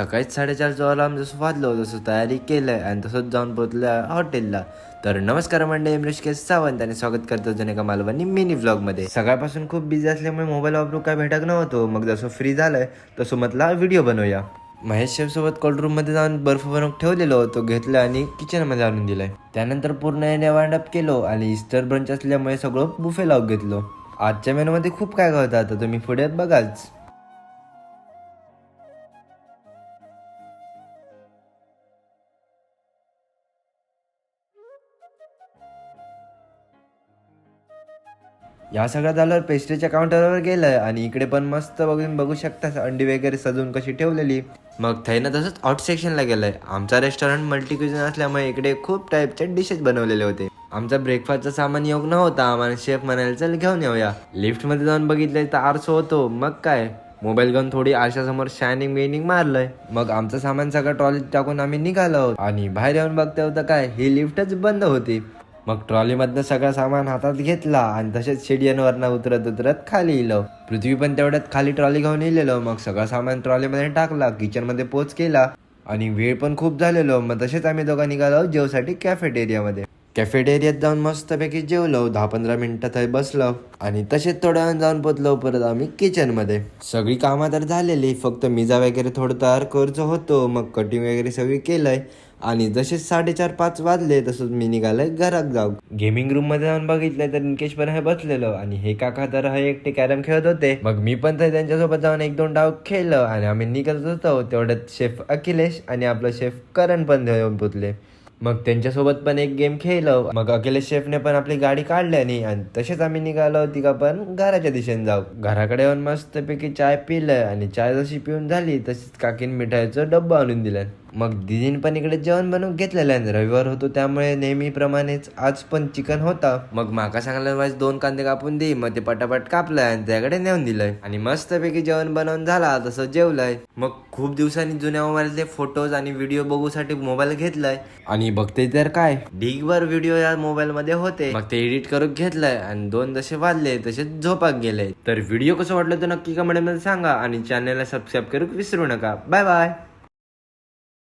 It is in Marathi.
सकाळीच 4:30 अलार्म जसं वाजलो तसं तयारी केलंय आणि तसंच जाऊन पोहोचलं हॉटेलला. तर नमस्कार मंडळी, मी ऋषिकेश सावंत आणि स्वागत करतो जुने का मालवणी मिनी व्लॉगमध्ये. सकाळपासून खूप बिझी असल्यामुळे मोबाईल वापरू काय भेटत नव्हतो. मग जसं फ्री झालंय तसं म्हटलं व्हिडिओ बनवूया. महेश शेफ सोबत कोल्ड रूम मध्ये जाऊन बर्फ बनवून ठेवलेलो तो घेतलं आणि किचन मध्ये आणून दिलाय. त्यानंतर पूर्ण वांडअप केलो आणि इस्टर ब्रंच असल्यामुळे सगळं बुफे लावून घेतलो. आजच्या मेनू मध्ये खूप काय होतं आता तुम्ही पुढे बघाच. या सगळ्या झाल्यावर पेस्ट्रीच्या काउंटरवर गेलं आणि इकडे पण मस्त बघू शकता अंडी वगैरे सजून कशी ठेवलेली. मग थैनं तसंच आउट सेक्शनला गेलंय. आमचा रेस्टॉरंट मल्टी क्युझिन असल्यामुळे इकडे खूप टाईपचे डिशेस बनवलेले होते. आमचा ब्रेकफास्टचा सामान योग नव्हता. आम्हाला शेफ म्हणाले चल घेऊन येऊया. लिफ्टमध्ये जाऊन बघितलंय तर आरसो होतो. मग काय मोबाईल घेऊन थोडी आरशासमोर शायनिंग बेनिंग मारलंय. मग आमचं सामान सगळं ट्रॉलीत टाकून आम्ही निघालो आणि बाहेर येऊन बघता होतं काय ही लिफ्टच बंद होती. मग ट्रॉलीमधनं सगळं सामान हातात घेतला आणि तसेच शिडियनवरनं उतरत खाली इलो. पृथ्वी पण तेवढ्यात खाली ट्रॉली घेऊन इलेलो. मग सगळं सामान ट्रॉलीमध्ये टाकला, किचनमध्ये पोच केला आणि वेळ पण खूप झालेलो. मग तसेच आम्ही दोघं निघालो जेवसाठी कॅफेटेरियामध्ये. कॅफेटेरियात जाऊन मस्तपैकी जेवलो. 10-15 मिनिटात बसलो आणि तसेच थोड्या वेळानं जाऊन पोचलो परत आम्ही किचनमध्ये. सगळी कामं तर झालेली, फक्त मिजा वगैरे थोडं तयार करायचं होतो. मग कटिंग वगैरे सगळी केलंय आणि जसेच 4:30-5 वाजले तसंच मी निघालोय घरात जाऊ. गेमिंग रूम मध्ये जाऊन बघितलं तर निकेश पण हे बसलेलो आणि हे काका तर हे एकटे कॅरम खेळत होते. मग मी पण तर त्यांच्यासोबत जाऊन 1-2 डाव खेळलं आणि आम्ही निघत होतो. तेवढ्यात शेफ अखिलेश आणि आपलं शेफ करण पण येऊन पोचले. मग त्यांच्यासोबत पण एक गेम खेळलो. मग अखिलेश शेफने पण आपली गाडी काढल्यानी आणि तसेच आम्ही निघालो तिघा पण घराच्या दिशेने जाऊ. घराकडे येऊन मस्तपैकी चाय पिलं आणि चाय जशी पिऊन झाली तशीच काकीन मिठाईचं डब्बा आणून दिलं. मग दिदीन पण इकडे जेवण बनवून घेतलेलं आहे. रविवार होतो त्यामुळे नेहमीप्रमाणेच आज पण चिकन होता. मग माका सांगलं वाईज 2 कांदे कापून दे. मग ते पटापट कापलंय आणि त्याकडे नेऊन दिलंय आणि मस्तपैकी जेवण बनवून झाला तसं जेवलंय. मग खूप दिवसांनी जुन्या मोबाईलचे फोटोज आणि व्हिडिओ बघूसाठी मोबाईल घेतलाय आणि बघते तर काय ढीगभर व्हिडिओ या मोबाईल मध्ये होते. मग ते एडिट करून घेतलंय आणि 2 जसे वाजले तसेच झोपाक गेले. तर व्हिडिओ कसं वाटलं तर नक्की कमेंट मध्ये सांगा आणि चॅनलला सबस्क्राईब करू विसरू नका. Bye bye.